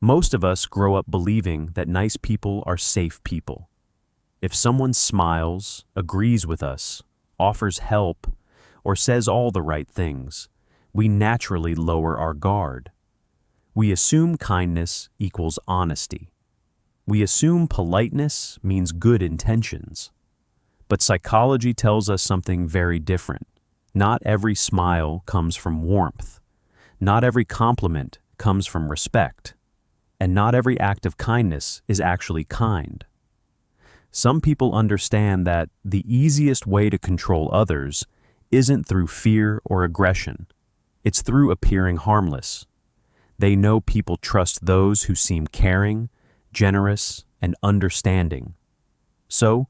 Most of us grow up believing that nice people are safe people. If someone smiles, agrees with us, offers help, or says all the right things, we naturally lower our guard. We assume kindness equals honesty. We assume politeness means good intentions. But psychology tells us something very different. Not every smile comes from warmth. Not every compliment comes from respect. And not every act of kindness is actually kind. Some people understand that the easiest way to control others isn't through fear or aggression. It's through appearing harmless. They know people trust those who seem caring, generous, and understanding. So,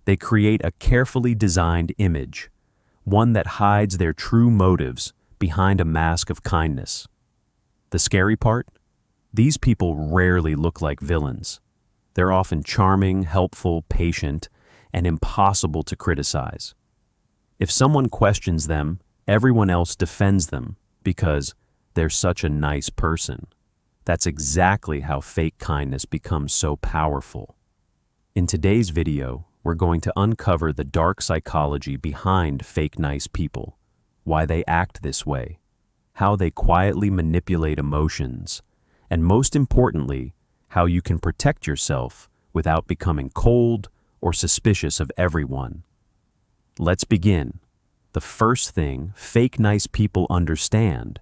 they create a carefully designed image, one that hides their true motives behind a mask of kindness. The scary part? These people rarely look like villains. They're often charming, helpful, patient, and impossible to criticize. If someone questions them, everyone else defends them because they're such a nice person. That's exactly how fake kindness becomes so powerful. In today's video, we're going to uncover the dark psychology behind fake nice people, why they act this way, how they quietly manipulate emotions, and most importantly, how you can protect yourself without becoming cold or suspicious of everyone. Let's begin. The first thing fake nice people understand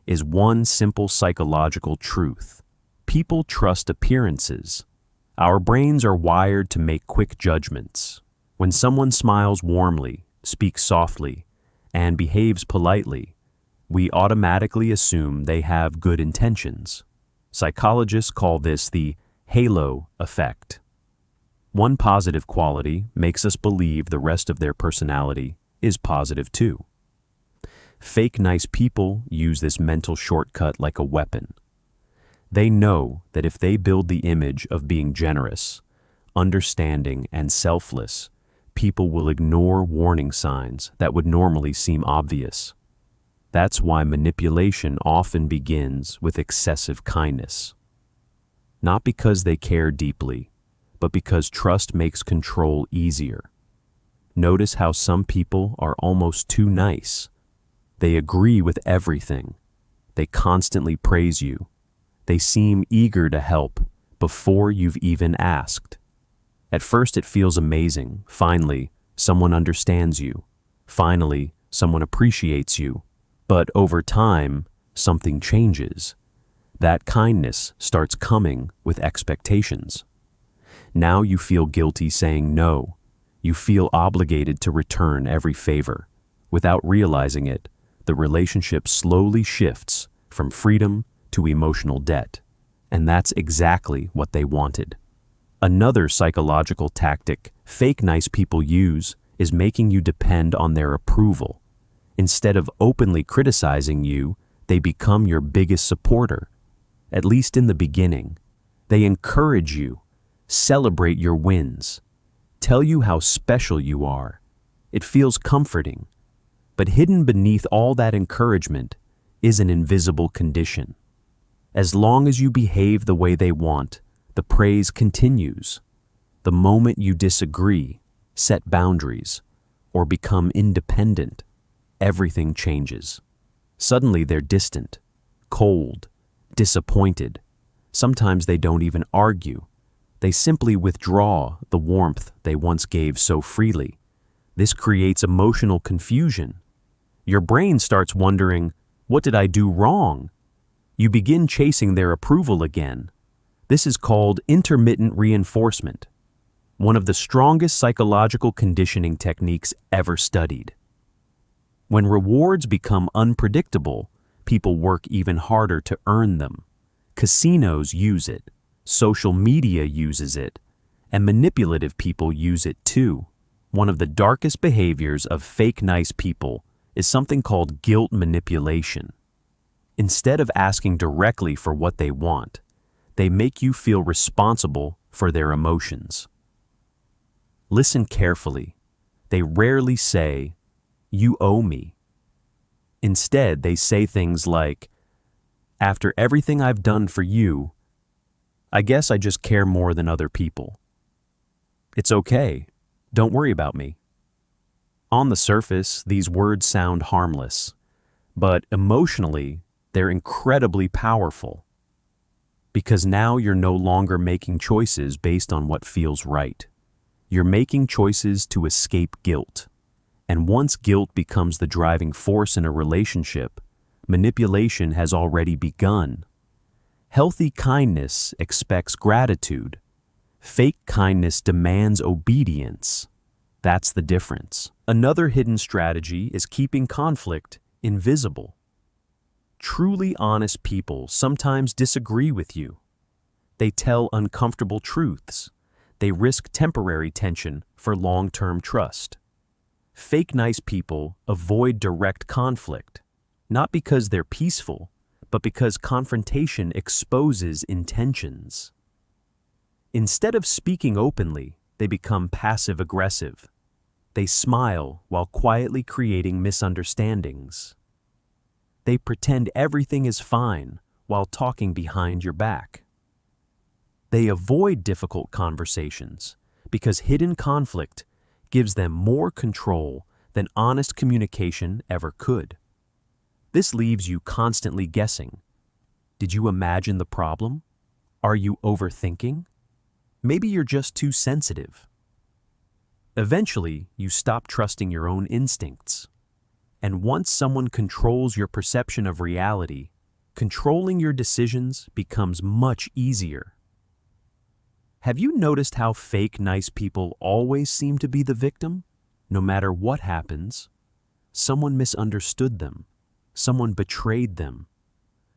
is one simple psychological truth. People trust appearances. Our brains are wired to make quick judgments. When someone smiles warmly, speaks softly, and behaves politely, we automatically assume they have good intentions. Psychologists call this the halo effect. One positive quality makes us believe the rest of their personality is positive too. Fake nice people use this mental shortcut like a weapon. They know that if they build the image of being generous, understanding, and selfless, people will ignore warning signs that would normally seem obvious. That's why manipulation often begins with excessive kindness. Not because they care deeply, but because trust makes control easier. Notice how some people are almost too nice. They agree with everything. They constantly praise you. They seem eager to help before you've even asked. At first it feels amazing. Finally, someone understands you. Finally, someone appreciates you. But over time, something changes. That kindness starts coming with expectations. Now you feel guilty saying no. You feel obligated to return every favor. Without realizing it, the relationship slowly shifts from freedom to emotional debt. And that's exactly what they wanted. Another psychological tactic fake nice people use is making you depend on their approval. Instead of openly criticizing you, they become your biggest supporter. At least in the beginning, they encourage you, celebrate your wins, tell you how special you are. It feels comforting. But hidden beneath all that encouragement is an invisible condition. As long as you behave the way they want, the praise continues. The moment you disagree, set boundaries, or become independent, everything changes. Suddenly they're distant, cold, disappointed. Sometimes they don't even argue. They simply withdraw the warmth they once gave so freely. This creates emotional confusion. Your brain starts wondering, what did I do wrong? You begin chasing their approval again. This is called intermittent reinforcement, one of the strongest psychological conditioning techniques ever studied. When rewards become unpredictable, people work even harder to earn them. Casinos use it, social media uses it, and manipulative people use it too. One of the darkest behaviors of fake nice people is something called guilt manipulation. Instead of asking directly for what they want, they make you feel responsible for their emotions. Listen carefully. They rarely say, "You owe me." Instead, they say things like, "After everything I've done for you, I guess I just care more than other people. It's okay. Don't worry about me. On the surface, these words sound harmless, but emotionally, they're incredibly powerful. Because now you're no longer making choices based on what feels right. You're making choices to escape guilt. And once guilt becomes the driving force in a relationship, manipulation has already begun. Healthy kindness expects gratitude. Fake kindness demands obedience. That's the difference. Another hidden strategy is keeping conflict invisible. Truly honest people sometimes disagree with you. They tell uncomfortable truths. They risk temporary tension for long-term trust. Fake nice people avoid direct conflict, not because they're peaceful, but because confrontation exposes intentions. Instead of speaking openly, they become passive-aggressive. They smile while quietly creating misunderstandings. They pretend everything is fine while talking behind your back. They avoid difficult conversations because hidden conflict gives them more control than honest communication ever could. This leaves you constantly guessing. Did you imagine the problem? Are you overthinking? Maybe you're just too sensitive. Eventually, you stop trusting your own instincts. And once someone controls your perception of reality, controlling your decisions becomes much easier. Have you noticed how fake nice people always seem to be the victim? No matter what happens, someone misunderstood them, someone betrayed them,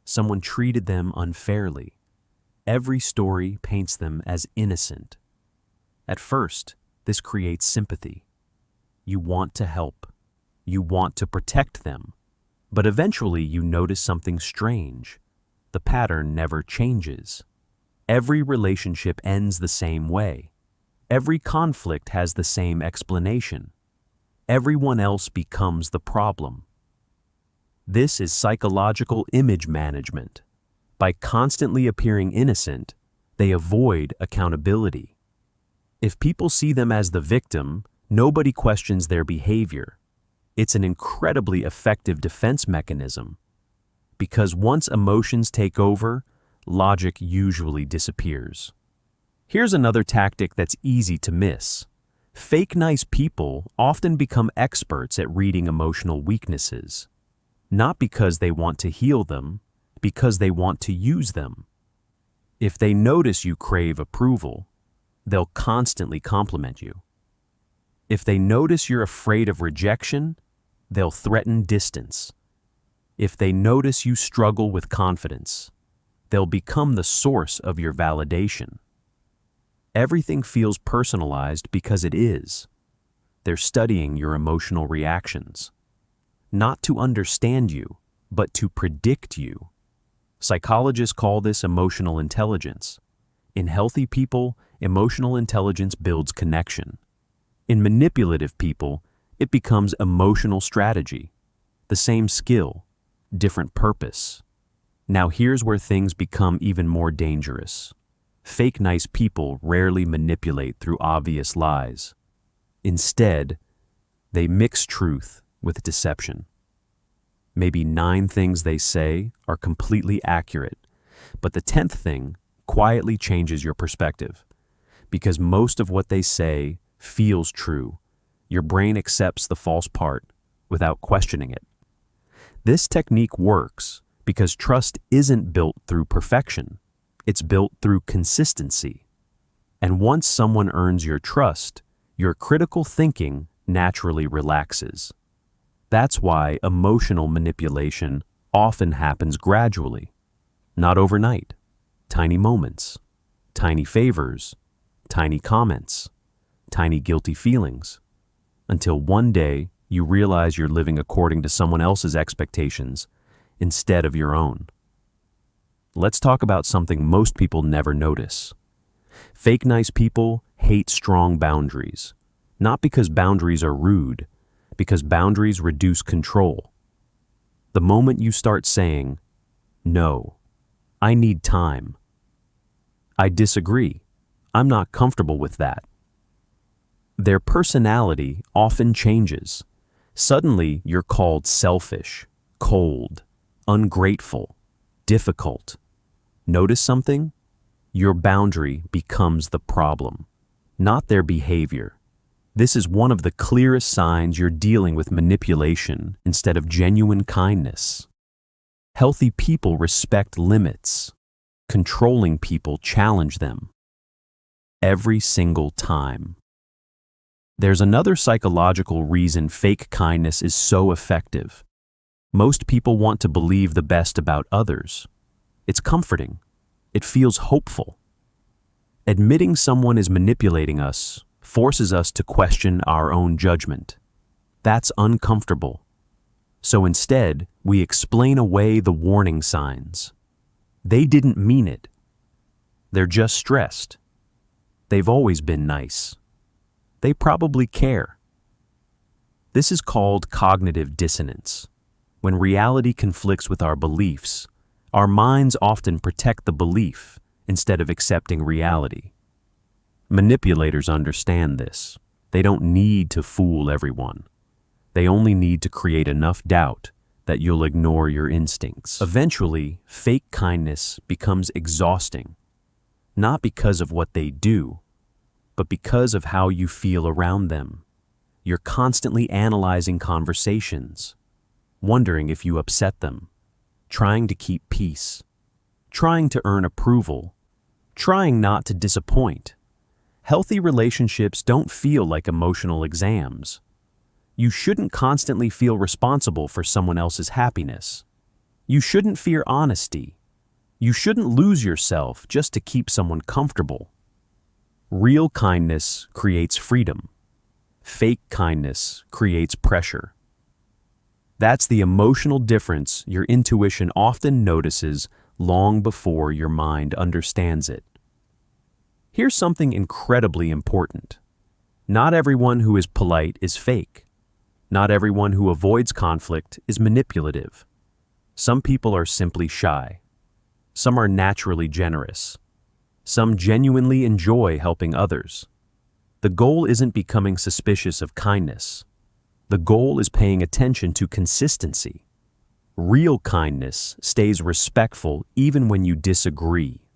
someone treated them unfairly. Every story paints them as innocent. At first, this creates sympathy. You want to help. You want to protect them. But eventually you notice something strange. The pattern never changes. Every relationship ends the same way. Every conflict has the same explanation. Everyone else becomes the problem. This is psychological image management. By constantly appearing innocent, they avoid accountability. If people see them as the victim, nobody questions their behavior. It's an incredibly effective defense mechanism. Because once emotions take over, logic usually disappears. Here's another tactic that's easy to miss. Fake nice people often become experts at reading emotional weaknesses. Not because they want to heal them, because they want to use them. If they notice you crave approval, they'll constantly compliment you. If they notice you're afraid of rejection, they'll threaten distance. If they notice you struggle with confidence, they'll become the source of your validation. Everything feels personalized because it is. They're studying your emotional reactions. Not to understand you, but to predict you. Psychologists call this emotional intelligence. In healthy people, emotional intelligence builds connection. In manipulative people, it becomes emotional strategy. The same skill, different purpose. Now here's where things become even more dangerous. Fake nice people rarely manipulate through obvious lies. Instead, they mix truth with deception. Maybe 9 things they say are completely accurate, but the 10th thing quietly changes your perspective. Because most of what they say feels true, your brain accepts the false part without questioning it. This technique works because trust isn't built through perfection. It's built through consistency. And once someone earns your trust, your critical thinking naturally relaxes. That's why emotional manipulation often happens gradually, not overnight. Tiny moments, tiny favors, tiny comments, tiny guilty feelings, until one day you realize you're living according to someone else's expectations instead of your own. Let's talk about something most people never notice. Fake nice people hate strong boundaries, not because boundaries are rude, because boundaries reduce control. The moment you start saying, "No, I need time. I disagree. I'm not comfortable with that. Their personality often changes. Suddenly, you're called selfish, cold, ungrateful, difficult. Notice something? Your boundary becomes the problem, not their behavior. This is one of the clearest signs you're dealing with manipulation instead of genuine kindness. Healthy people respect limits. Controlling people challenge them. Every single time. There's another psychological reason fake kindness is so effective. Most people want to believe the best about others. It's comforting. It feels hopeful. Admitting someone is manipulating us forces us to question our own judgment. That's uncomfortable. So instead, we explain away the warning signs. They didn't mean it. They're just stressed. They've always been nice. They probably care. This is called cognitive dissonance. When reality conflicts with our beliefs, our minds often protect the belief instead of accepting reality. Manipulators understand this. They don't need to fool everyone. They only need to create enough doubt that you'll ignore your instincts. Eventually, fake kindness becomes exhausting, not because of what they do, but because of how you feel around them. You're constantly analyzing conversations, wondering if you upset them, trying to keep peace, trying to earn approval, trying not to disappoint. Healthy relationships don't feel like emotional exams. You shouldn't constantly feel responsible for someone else's happiness. You shouldn't fear honesty. You shouldn't lose yourself just to keep someone comfortable. Real kindness creates freedom. Fake kindness creates pressure. That's the emotional difference your intuition often notices long before your mind understands it. Here's something incredibly important. Not everyone who is polite is fake. Not everyone who avoids conflict is manipulative. Some people are simply shy. Some are naturally generous. Some genuinely enjoy helping others. The goal isn't becoming suspicious of kindness. The goal is paying attention to consistency. Real kindness stays respectful even when you disagree.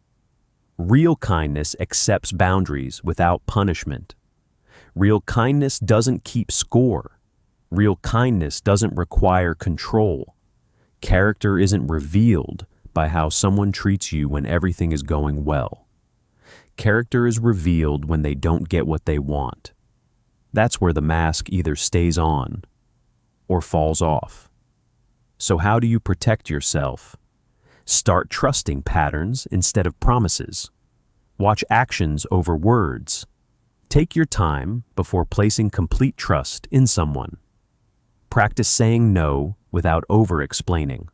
Real kindness accepts boundaries without punishment. Real kindness doesn't keep score. Real kindness doesn't require control. Character isn't revealed by how someone treats you when everything is going well. Character is revealed when they don't get what they want. That's where the mask either stays on or falls off. So how do you protect yourself? Start trusting patterns instead of promises. Watch actions over words. Take your time before placing complete trust in someone. Practice saying no without over-explaining.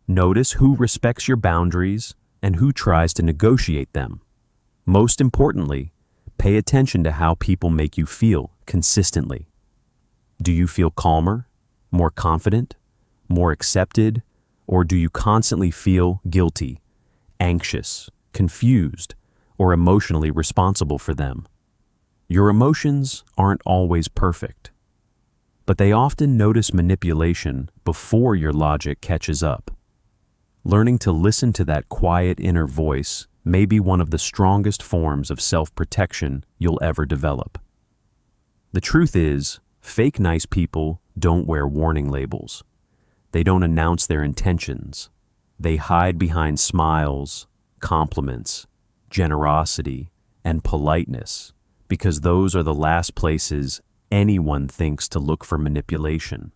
Notice who respects your boundaries and who tries to negotiate them. Most importantly, pay attention to how people make you feel consistently. Do you feel calmer, more confident, more accepted, or do you constantly feel guilty, anxious, confused, or emotionally responsible for them? Your emotions aren't always perfect, but they often notice manipulation before your logic catches up. Learning to listen to that quiet inner voice may be one of the strongest forms of self-protection you'll ever develop. The truth is, fake nice people don't wear warning labels. They don't announce their intentions. They hide behind smiles, compliments, generosity, and politeness, because those are the last places anyone thinks to look for manipulation.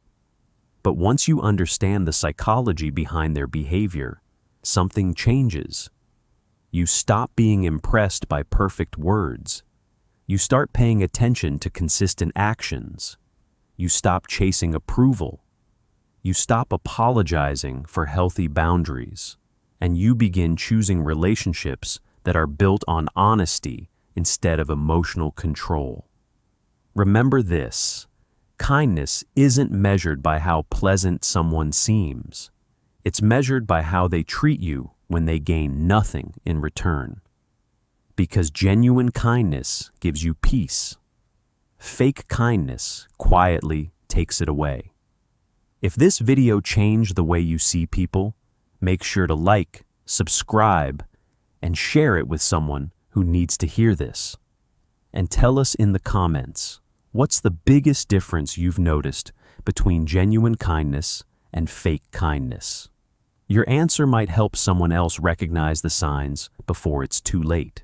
But once you understand the psychology behind their behavior, something changes. You stop being impressed by perfect words. You start paying attention to consistent actions. You stop chasing approval. You stop apologizing for healthy boundaries. And you begin choosing relationships that are built on honesty instead of emotional control. Remember this: kindness isn't measured by how pleasant someone seems. It's measured by how they treat you when they gain nothing in return. Because genuine kindness gives you peace. Fake kindness quietly takes it away. If this video changed the way you see people, make sure to like, subscribe, and share it with someone who needs to hear this. And tell us in the comments, what's the biggest difference you've noticed between genuine kindness and fake kindness? Your answer might help someone else recognize the signs before it's too late.